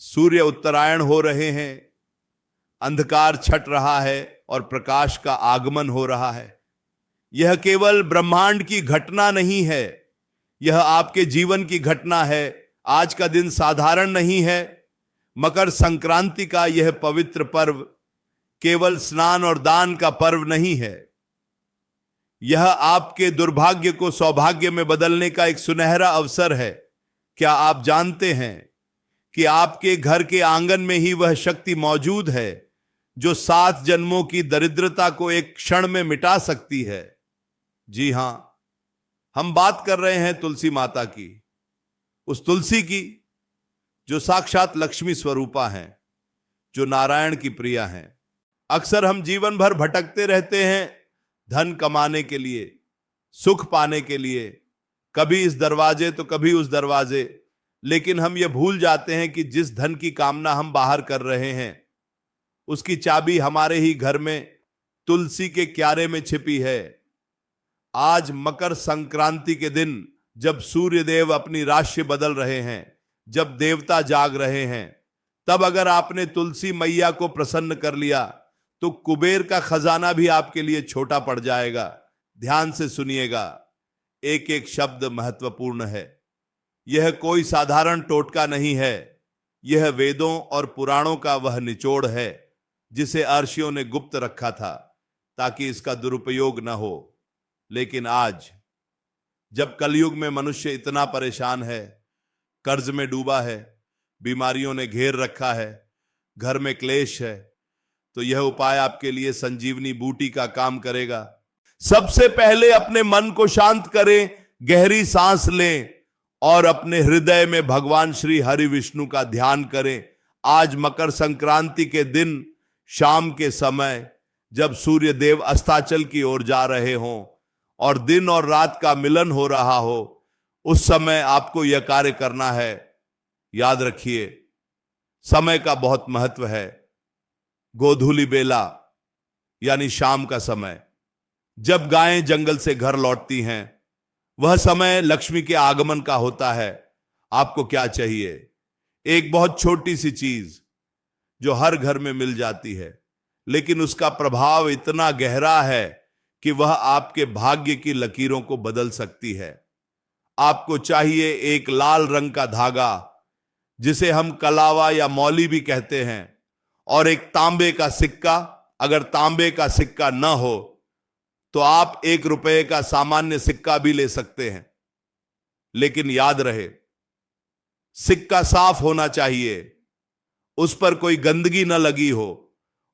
सूर्य उत्तरायण हो रहे हैं, अंधकार छट रहा है और प्रकाश का आगमन हो रहा है। यह केवल ब्रह्मांड की घटना नहीं है, यह आपके जीवन की घटना है। आज का दिन साधारण नहीं है। मकर संक्रांति का यह पवित्र पर्व केवल स्नान और दान का पर्व नहीं है, यह आपके दुर्भाग्य को सौभाग्य में बदलने का एक सुनहरा अवसर है। क्या आप जानते हैं कि आपके घर के आंगन में ही वह शक्ति मौजूद है जो 7 जन्मों की दरिद्रता को एक क्षण में मिटा सकती है? जी हां, हम बात कर रहे हैं तुलसी माता की, उस तुलसी की जो साक्षात लक्ष्मी स्वरूपा हैं, जो नारायण की प्रिया हैं। अक्सर हम जीवन भर भटकते रहते हैं धन कमाने के लिए, सुख पाने के लिए, कभी इस दरवाजे तो कभी उस दरवाजे, लेकिन हम ये भूल जाते हैं कि जिस धन की कामना हम बाहर कर रहे हैं उसकी चाबी हमारे ही घर में तुलसी के क्यारे में छिपी है। आज मकर संक्रांति के दिन जब सूर्य देव अपनी राशि बदल रहे हैं, जब देवता जाग रहे हैं, तब अगर आपने तुलसी मैया को प्रसन्न कर लिया तो कुबेर का खजाना भी आपके लिए छोटा पड़ जाएगा। ध्यान से सुनिएगा, एक एक शब्द महत्वपूर्ण है। यह कोई साधारण टोटका नहीं है, यह वेदों और पुराणों का वह निचोड़ है जिसे अर्षियों ने गुप्त रखा था ताकि इसका दुरुपयोग न हो। लेकिन आज जब कलयुग में मनुष्य इतना परेशान है, कर्ज में डूबा है, बीमारियों ने घेर रखा है, घर में क्लेश है, तो यह उपाय आपके लिए संजीवनी बूटी का काम करेगा। सबसे पहले अपने मन को शांत करें, गहरी सांस लें और अपने हृदय में भगवान श्री हरि विष्णु का ध्यान करें। आज मकर संक्रांति के दिन शाम के समय जब सूर्य देव अस्ताचल की ओर जा रहे हों और दिन और रात का मिलन हो रहा हो, उस समय आपको यह कार्य करना है। याद रखिए, समय का बहुत महत्व है। गोधूली बेला यानी शाम का समय, जब गायें जंगल से घर लौटती हैं, वह समय लक्ष्मी के आगमन का होता है। आपको क्या चाहिए? एक बहुत छोटी सी चीज जो हर घर में मिल जाती है, लेकिन उसका प्रभाव इतना गहरा है कि वह आपके भाग्य की लकीरों को बदल सकती है। आपको चाहिए एक लाल रंग का धागा, जिसे हम कलावा या मौली भी कहते हैं, और एक तांबे का सिक्का। अगर तांबे का सिक्का न हो तो आप 1 रुपए का सामान्य सिक्का भी ले सकते हैं, लेकिन याद रहे, सिक्का साफ होना चाहिए, उस पर कोई गंदगी न लगी हो।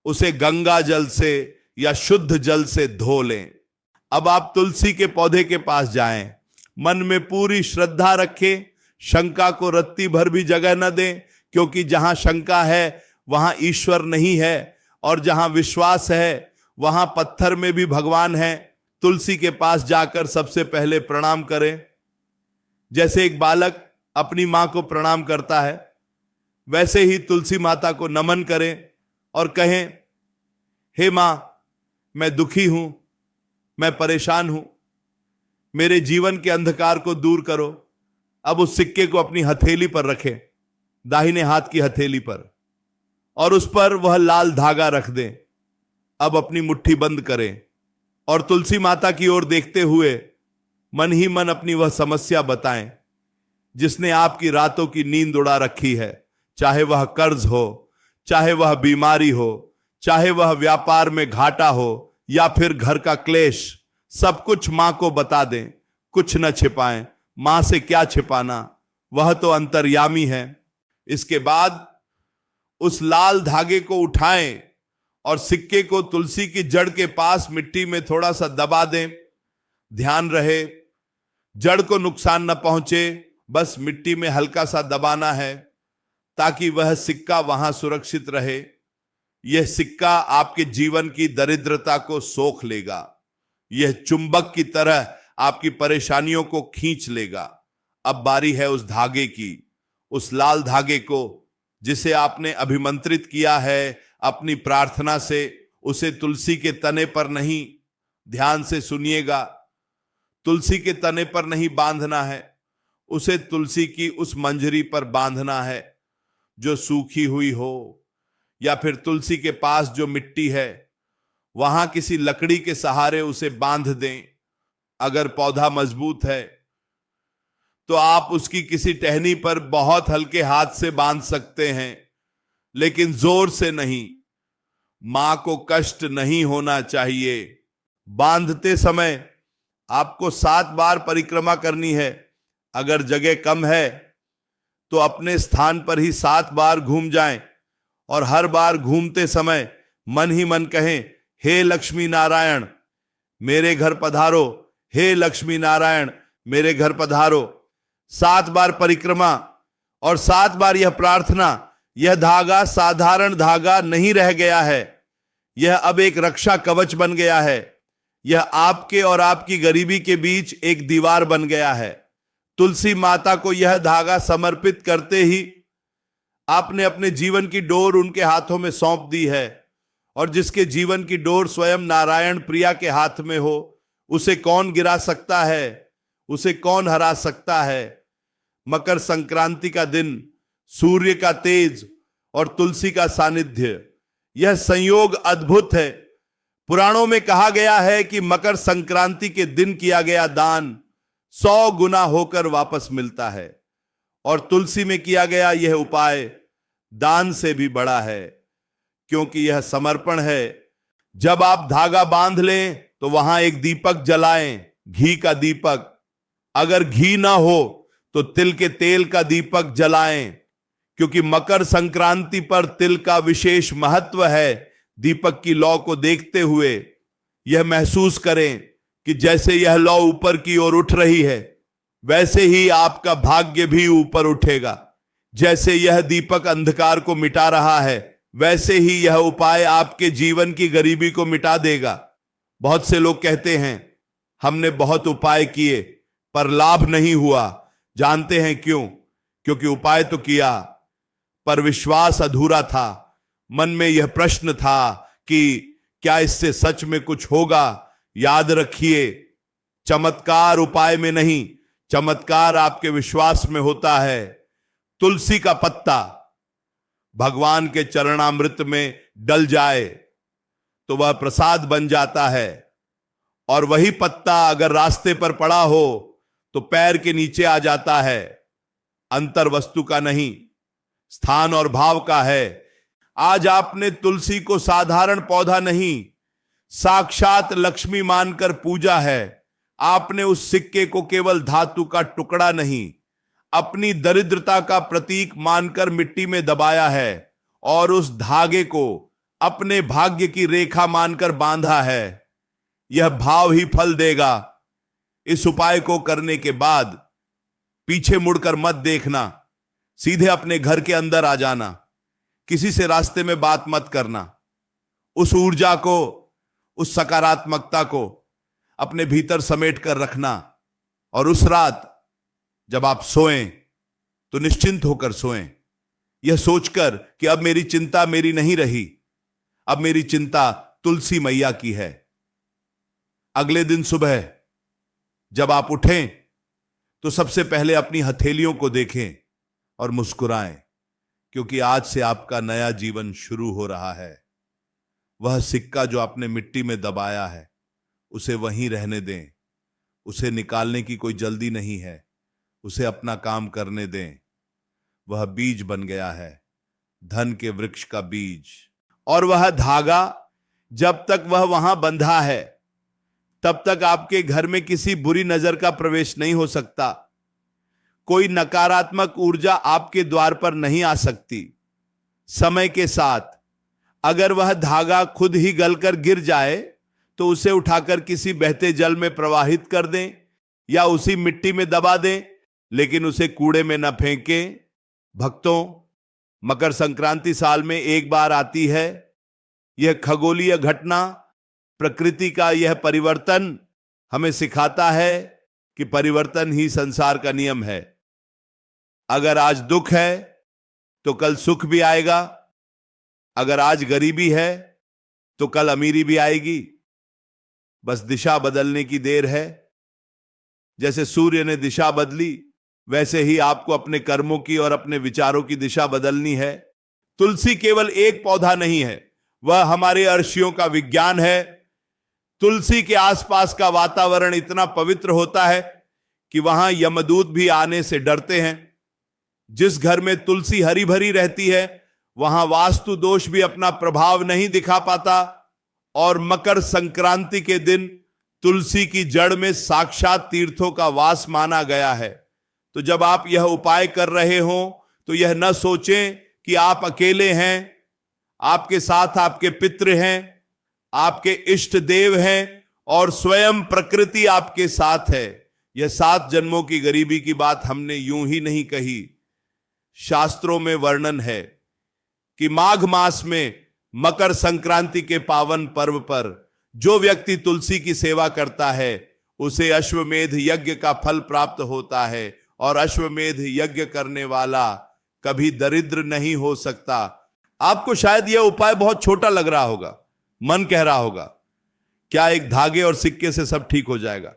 उसे गंगा जल से या शुद्ध जल से धो लें। अब आप तुलसी के पौधे के पास जाएं, मन में पूरी श्रद्धा रखें, शंका को रत्ती भर भी जगह न दें, क्योंकि जहां शंका है वहां ईश्वर नहीं है, और जहां विश्वास है वहां पत्थर में भी भगवान है। तुलसी के पास जाकर सबसे पहले प्रणाम करें। जैसे एक बालक अपनी मां को प्रणाम करता है, वैसे ही तुलसी माता को नमन करें और कहें, हे मां, मैं दुखी हूं, मैं परेशान हूं, मेरे जीवन के अंधकार को दूर करो। अब उस सिक्के को अपनी हथेली पर रखें, दाहिने हाथ की हथेली पर, और उस पर वह लाल धागा रख दें। अब अपनी मुट्ठी बंद करें और तुलसी माता की ओर देखते हुए मन ही मन अपनी वह समस्या बताएं जिसने आपकी रातों की नींद उड़ा रखी है। चाहे वह कर्ज हो, चाहे वह बीमारी हो, चाहे वह व्यापार में घाटा हो या फिर घर का क्लेश, सब कुछ मां को बता दें, कुछ न छिपाएं। मां से क्या छिपाना, वह तो अंतर्यामी है। इसके बाद उस लाल धागे को उठाएं और सिक्के को तुलसी की जड़ के पास मिट्टी में थोड़ा सा दबा दें। ध्यान रहे, जड़ को नुकसान न पहुंचे, बस मिट्टी में हल्का सा दबाना है ताकि वह सिक्का वहां सुरक्षित रहे। यह सिक्का आपके जीवन की दरिद्रता को सोख लेगा, यह चुंबक की तरह आपकी परेशानियों को खींच लेगा। अब बारी है उस धागे की, उस लाल धागे को जिसे आपने अभिमंत्रित किया है अपनी प्रार्थना से। उसे तुलसी के तने पर नहीं, ध्यान से सुनिएगा, तुलसी के तने पर नहीं बांधना है, उसे तुलसी की उस मंजरी पर बांधना है। जो सूखी हुई हो, या फिर तुलसी के पास जो मिट्टी है वहां किसी लकड़ी के सहारे उसे बांध दें। अगर पौधा मजबूत है तो आप उसकी किसी टहनी पर बहुत हल्के हाथ से बांध सकते हैं, लेकिन जोर से नहीं। मां को कष्ट नहीं होना चाहिए। बांधते समय आपको 7 बार परिक्रमा करनी है। अगर जगह कम है तो अपने स्थान पर ही 7 बार घूम जाएं और हर बार घूमते समय मन ही मन कहें, हे लक्ष्मी नारायण मेरे घर पधारो, हे लक्ष्मी नारायण मेरे घर पधारो। 7 बार परिक्रमा और 7 बार यह प्रार्थना। यह धागा साधारण धागा नहीं रह गया है, यह अब एक रक्षा कवच बन गया है। यह आपके और आपकी गरीबी के बीच एक दीवार बन गया है। तुलसी माता को यह धागा समर्पित करते ही आपने अपने जीवन की डोर उनके हाथों में सौंप दी है, और जिसके जीवन की डोर स्वयं नारायण प्रिया के हाथ में हो, उसे कौन गिरा सकता है, उसे कौन हरा सकता है। मकर संक्रांति का दिन, सूर्य का तेज और तुलसी का सानिध्य, यह संयोग अद्भुत है। पुराणों में कहा गया है कि मकर संक्रांति के दिन किया गया दान 100 गुना होकर वापस मिलता है, और तुलसी में किया गया यह उपाय दान से भी बड़ा है, क्योंकि यह समर्पण है। जब आप धागा बांध लें तो वहां एक दीपक जलाएं, घी का दीपक। अगर घी ना हो तो तिल के तेल का दीपक जलाएं, क्योंकि मकर संक्रांति पर तिल का विशेष महत्व है। दीपक की लौ को देखते हुए यह महसूस करें कि जैसे यह लौ ऊपर की ओर उठ रही है, वैसे ही आपका भाग्य भी ऊपर उठेगा। जैसे यह दीपक अंधकार को मिटा रहा है, वैसे ही यह उपाय आपके जीवन की गरीबी को मिटा देगा। बहुत से लोग कहते हैं, हमने बहुत उपाय किए पर लाभ नहीं हुआ। जानते हैं क्यों? क्योंकि उपाय तो किया पर विश्वास अधूरा था। मन में यह प्रश्न था कि क्या इससे सच में कुछ होगा। याद रखिए, चमत्कार उपाय में नहीं, चमत्कार आपके विश्वास में होता है। तुलसी का पत्ता भगवान के चरणामृत में डल जाए तो वह प्रसाद बन जाता है, और वही पत्ता अगर रास्ते पर पड़ा हो तो पैर के नीचे आ जाता है। अंतर वस्तु का नहीं, स्थान और भाव का है। आज आपने तुलसी को साधारण पौधा नहीं, साक्षात लक्ष्मी मानकर पूजा है। आपने उस सिक्के को केवल धातु का टुकड़ा नहीं, अपनी दरिद्रता का प्रतीक मानकर मिट्टी में दबाया है, और उस धागे को अपने भाग्य की रेखा मानकर बांधा है। यह भाव ही फल देगा। इस उपाय को करने के बाद पीछे मुड़कर मत देखना, सीधे अपने घर के अंदर आ जाना। किसी से रास्ते में बात मत करना। उस ऊर्जा को, उस सकारात्मकता को अपने भीतर समेट कर रखना, और उस रात जब आप सोएं तो निश्चिंत होकर सोएं, यह सोचकर कि अब मेरी चिंता मेरी नहीं रही, अब मेरी चिंता तुलसी मैया की है। अगले दिन सुबह जब आप उठें तो सबसे पहले अपनी हथेलियों को देखें और मुस्कुराएं, क्योंकि आज से आपका नया जीवन शुरू हो रहा है। वह सिक्का जो आपने मिट्टी में दबाया है उसे वहीं रहने दें, उसे निकालने की कोई जल्दी नहीं है, उसे अपना काम करने दें। वह बीज बन गया है, धन के वृक्ष का बीज, और वह धागा जब तक वह वहां बंधा है तब तक आपके घर में किसी बुरी नजर का प्रवेश नहीं हो सकता। कोई नकारात्मक ऊर्जा आपके द्वार पर नहीं आ सकती। समय के साथ अगर वह धागा खुद ही गलकर गिर जाए तो उसे उठाकर किसी बहते जल में प्रवाहित कर दें या उसी मिट्टी में दबा दें, लेकिन उसे कूड़े में न फेंकें। भक्तों, मकर संक्रांति साल में एक बार आती है। यह खगोलीय घटना, प्रकृति का यह परिवर्तन हमें सिखाता है कि परिवर्तन ही संसार का नियम है। अगर आज दुख है तो कल सुख भी आएगा, अगर आज गरीबी है तो कल अमीरी भी आएगी। बस दिशा बदलने की देर है। जैसे सूर्य ने दिशा बदली वैसे ही आपको अपने कर्मों की और अपने विचारों की दिशा बदलनी है। तुलसी केवल एक पौधा नहीं है, वह हमारे अर्षियों का विज्ञान है। तुलसी के आसपास का वातावरण इतना पवित्र होता है कि वहां यमदूत भी आने से डरते हैं। जिस घर में तुलसी हरी भरी रहती है वहां वास्तु दोष भी अपना प्रभाव नहीं दिखा पाता। और मकर संक्रांति के दिन तुलसी की जड़ में साक्षात तीर्थों का वास माना गया है। तो जब आप यह उपाय कर रहे हो तो यह न सोचें कि आप अकेले हैं। आपके साथ आपके पितृ हैं, आपके इष्ट देव हैं और स्वयं प्रकृति आपके साथ है। यह 7 जन्मों की गरीबी की बात हमने यूं ही नहीं कही। शास्त्रों में वर्णन है कि माघ मास में मकर संक्रांति के पावन पर्व पर जो व्यक्ति तुलसी की सेवा करता है उसे अश्वमेध यज्ञ का फल प्राप्त होता है। और अश्वमेध यज्ञ करने वाला कभी दरिद्र नहीं हो सकता। आपको शायद यह उपाय बहुत छोटा लग रहा होगा, मन कह रहा होगा क्या एक धागे और सिक्के से सब ठीक हो जाएगा?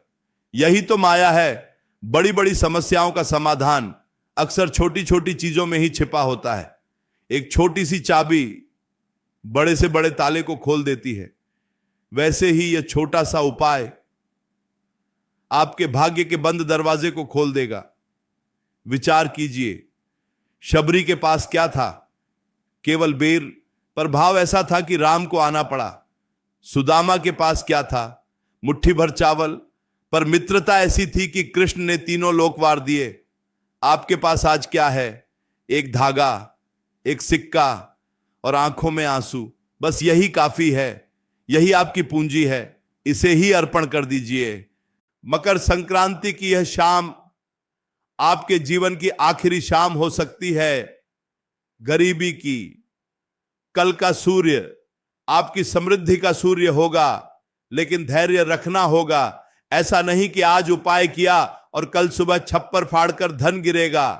यही तो माया है। बड़ी बड़ी समस्याओं का समाधान अक्सर छोटी छोटी चीजों में ही छिपा होता है। एक छोटी सी चाबी बड़े से बड़े ताले को खोल देती है। वैसे ही यह छोटा सा उपाय आपके भाग्य के बंद दरवाजे को खोल देगा। विचार कीजिए, शबरी के पास क्या था? केवल बेर, पर भाव ऐसा था कि राम को आना पड़ा। सुदामा के पास क्या था? मुट्ठी भर चावल, पर मित्रता ऐसी थी कि कृष्ण ने 3 लोक वार दिए। आपके पास आज क्या है? एक धागा, एक सिक्का और आंखों में आंसू। बस यही काफी है, यही आपकी पूंजी है। इसे ही अर्पण कर दीजिए। मकर संक्रांति की यह शाम आपके जीवन की आखिरी शाम हो सकती है गरीबी की। कल का सूर्य आपकी समृद्धि का सूर्य होगा, लेकिन धैर्य रखना होगा। ऐसा नहीं कि आज उपाय किया और कल सुबह छप्पर फाड़कर धन गिरेगा।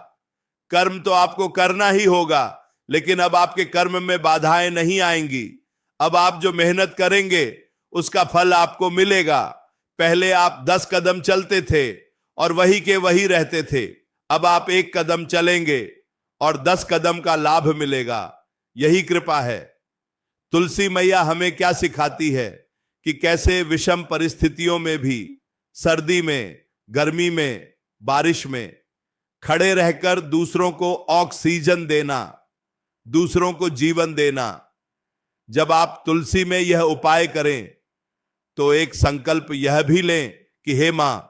कर्म तो आपको करना ही होगा, लेकिन अब आपके कर्म में बाधाएं नहीं आएंगी। अब आप जो मेहनत करेंगे उसका फल आपको मिलेगा। पहले आप 10 कदम चलते थे और वही के वही रहते थे। अब आप 1 कदम चलेंगे और 10 कदम का लाभ मिलेगा। यही कृपा है। तुलसी मैया हमें क्या सिखाती है कि कैसे विषम परिस्थितियों में भी, सर्दी में, गर्मी में, बारिश में खड़े रहकर दूसरों को ऑक्सीजन देना, दूसरों को जीवन देना। जब आप तुलसी में यह उपाय करें तो एक संकल्प यह भी लें कि हे मां,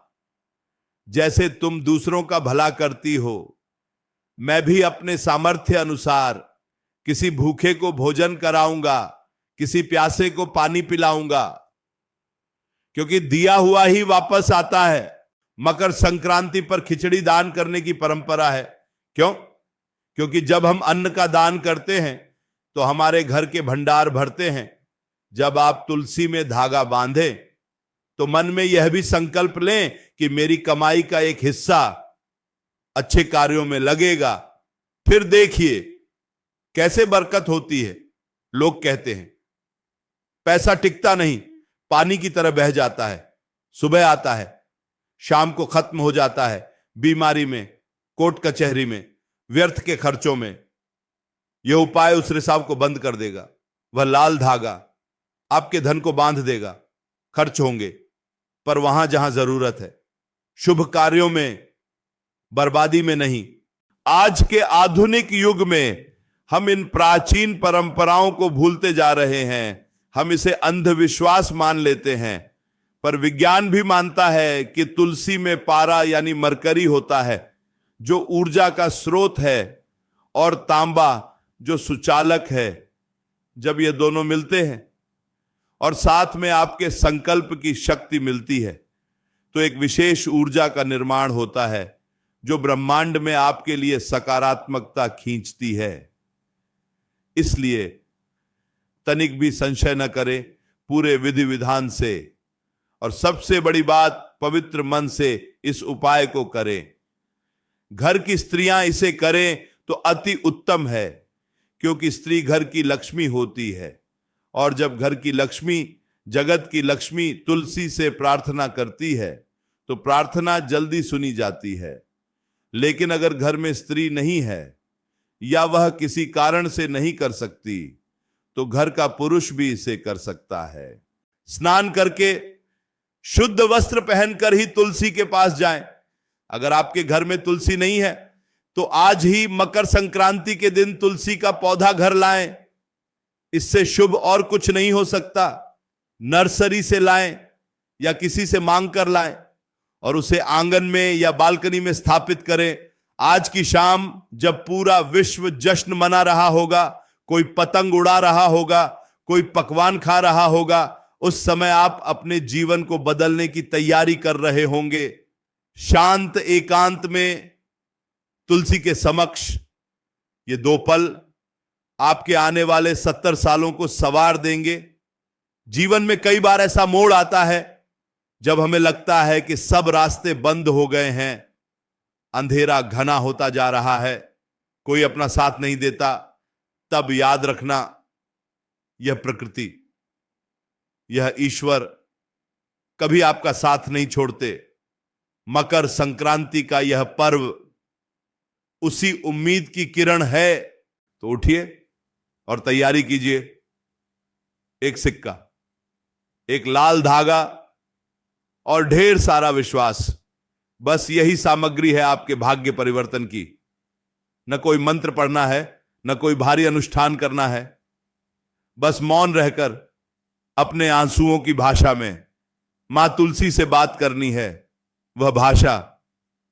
जैसे तुम दूसरों का भला करती हो, मैं भी अपने सामर्थ्य अनुसार किसी भूखे को भोजन कराऊंगा, किसी प्यासे को पानी पिलाऊंगा, क्योंकि दिया हुआ ही वापस आता है। मकर संक्रांति पर खिचड़ी दान करने की परंपरा है। क्यों? क्योंकि जब हम अन्न का दान करते हैं तो हमारे घर के भंडार भरते हैं। जब आप तुलसी में धागा बांधें तो मन में यह भी संकल्प लें कि मेरी कमाई का एक हिस्सा अच्छे कार्यों में लगेगा। फिर देखिए कैसे बरकत होती है। लोग कहते हैं पैसा टिकता नहीं, पानी की तरह बह जाता है। सुबह आता है, शाम को खत्म हो जाता है, बीमारी में, कोर्ट कचहरी में, व्यर्थ के खर्चों में। यह उपाय उस रिसाव को बंद कर देगा। वह लाल धागा आपके धन को बांध देगा। खर्च होंगे पर वहां जहां जरूरत है, शुभ कार्यों में, बर्बादी में नहीं। आज के आधुनिक युग में हम इन प्राचीन परंपराओं को भूलते जा रहे हैं। हम इसे अंधविश्वास मान लेते हैं, पर विज्ञान भी मानता है कि तुलसी में पारा यानी मरकरी होता है जो ऊर्जा का स्रोत है, और तांबा जो सुचालक है। जब ये दोनों मिलते हैं और साथ में आपके संकल्प की शक्ति मिलती है तो एक विशेष ऊर्जा का निर्माण होता है जो ब्रह्मांड में आपके लिए सकारात्मकता खींचती है। इसलिए तनिक भी संशय न करें, पूरे विधि विधान से और सबसे बड़ी बात पवित्र मन से इस उपाय को करें। घर की स्त्रियां इसे करें तो अति उत्तम है, क्योंकि स्त्री घर की लक्ष्मी होती है, और जब घर की लक्ष्मी, जगत की लक्ष्मी तुलसी से प्रार्थना करती है तो प्रार्थना जल्दी सुनी जाती है। लेकिन अगर घर में स्त्री नहीं है या वह किसी कारण से नहीं कर सकती तो घर का पुरुष भी इसे कर सकता है। स्नान करके शुद्ध वस्त्र पहनकर ही तुलसी के पास जाएं। अगर आपके घर में तुलसी नहीं है तो आज ही मकर संक्रांति के दिन तुलसी का पौधा घर लाएं। इससे शुभ और कुछ नहीं हो सकता। नर्सरी से लाएं या किसी से मांग कर लाएं और उसे आंगन में या बालकनी में स्थापित करें। आज की शाम जब पूरा विश्व जश्न मना रहा होगा, कोई पतंग उड़ा रहा होगा, कोई पकवान खा रहा होगा, उस समय आप अपने जीवन को बदलने की तैयारी कर रहे होंगे। शांत एकांत में तुलसी के समक्ष ये 2 पल आपके आने वाले 70 सालों को संवार देंगे। जीवन में कई बार ऐसा मोड़ आता है जब हमें लगता है कि सब रास्ते बंद हो गए हैं, अंधेरा घना होता जा रहा है, कोई अपना साथ नहीं देता। तब याद रखना, यह प्रकृति, यह ईश्वर कभी आपका साथ नहीं छोड़ते। मकर संक्रांति का यह पर्व उसी उम्मीद की किरण है। तो उठिए और तैयारी कीजिए। एक सिक्का, एक लाल धागा और ढेर सारा विश्वास, बस यही सामग्री है आपके भाग्य परिवर्तन की। न कोई मंत्र पढ़ना है, न कोई भारी अनुष्ठान करना है। बस मौन रहकर अपने आंसुओं की भाषा में मां तुलसी से बात करनी है, वह भाषा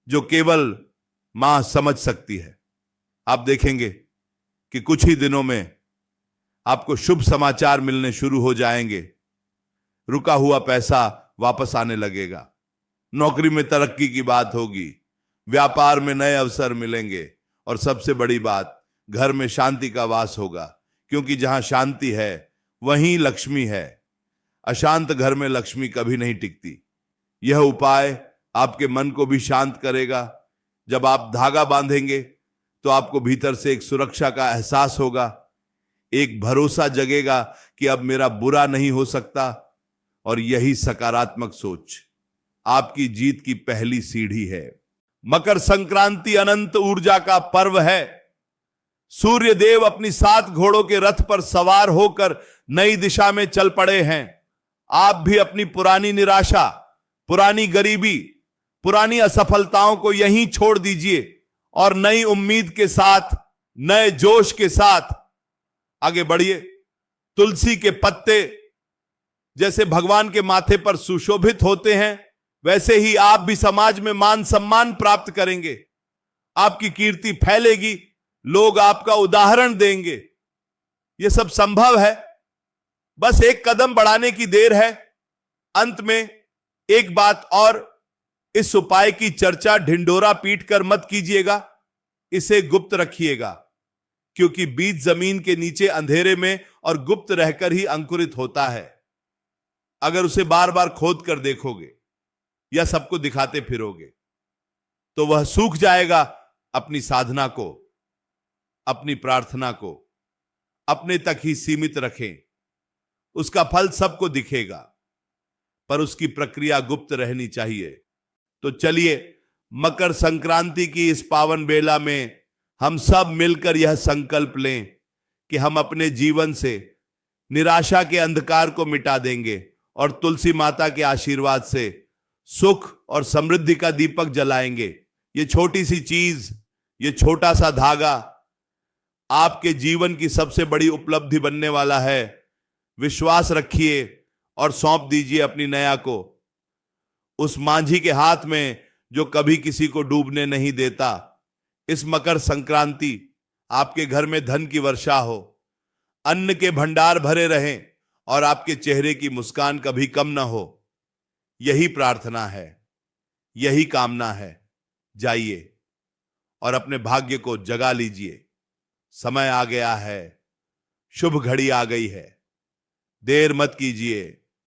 जो केवल मां समझ सकती है। आप देखेंगे कि कुछ ही दिनों में आपको शुभ समाचार मिलने शुरू हो जाएंगे। रुका हुआ पैसा वापस आने लगेगा, नौकरी में तरक्की की बात होगी, व्यापार में नए अवसर मिलेंगे और सबसे बड़ी बात, घर में शांति का वास होगा, क्योंकि जहां शांति है वहीं लक्ष्मी है। अशांत घर में लक्ष्मी कभी नहीं टिकती। यह उपाय आपके मन को भी शांत करेगा। जब आप धागा बांधेंगे तो आपको भीतर से एक सुरक्षा का एहसास होगा, एक भरोसा जगेगा कि अब मेरा बुरा नहीं हो सकता। और यही सकारात्मक सोच आपकी जीत की पहली सीढ़ी है। मकर संक्रांति अनंत ऊर्जा का पर्व है। सूर्य देव अपनी 7 घोड़ों के रथ पर सवार होकर नई दिशा में चल पड़े हैं। आप भी अपनी पुरानी निराशा, पुरानी गरीबी, पुरानी असफलताओं को यहीं छोड़ दीजिए और नई उम्मीद के साथ, नए जोश के साथ आगे बढ़िए। तुलसी के पत्ते जैसे भगवान के माथे पर सुशोभित होते हैं, वैसे ही आप भी समाज में मान सम्मान प्राप्त करेंगे। आपकी कीर्ति फैलेगी, लोग आपका उदाहरण देंगे। यह सब संभव है, बस एक कदम बढ़ाने की देर है। अंत में एक बात और, इस उपाय की चर्चा ढिंढोरा पीट कर मत कीजिएगा, इसे गुप्त रखिएगा, क्योंकि बीज जमीन के नीचे अंधेरे में और गुप्त रहकर ही अंकुरित होता है। अगर उसे बार बार खोद कर देखोगे या सबको दिखाते फिरोगे तो वह सूख जाएगा। अपनी साधना को, अपनी प्रार्थना को अपने तक ही सीमित रखें। उसका फल सबको दिखेगा, पर उसकी प्रक्रिया गुप्त रहनी चाहिए। तो चलिए, मकर संक्रांति की इस पावन बेला में हम सब मिलकर यह संकल्प लें कि हम अपने जीवन से निराशा के अंधकार को मिटा देंगे और तुलसी माता के आशीर्वाद से सुख और समृद्धि का दीपक जलाएंगे। ये छोटी सी चीज, ये छोटा सा धागा आपके जीवन की सबसे बड़ी उपलब्धि बनने वाला है। विश्वास रखिए और सौंप दीजिए अपनी नया को उस मांझी के हाथ में जो कभी किसी को डूबने नहीं देता। इस मकर संक्रांति आपके घर में धन की वर्षा हो, अन्न के भंडार भरे रहें और आपके चेहरे की मुस्कान कभी कम ना हो। यही प्रार्थना है, यही कामना है। जाइए और अपने भाग्य को जगा लीजिए। समय आ गया है, शुभ घड़ी आ गई है, देर मत कीजिए।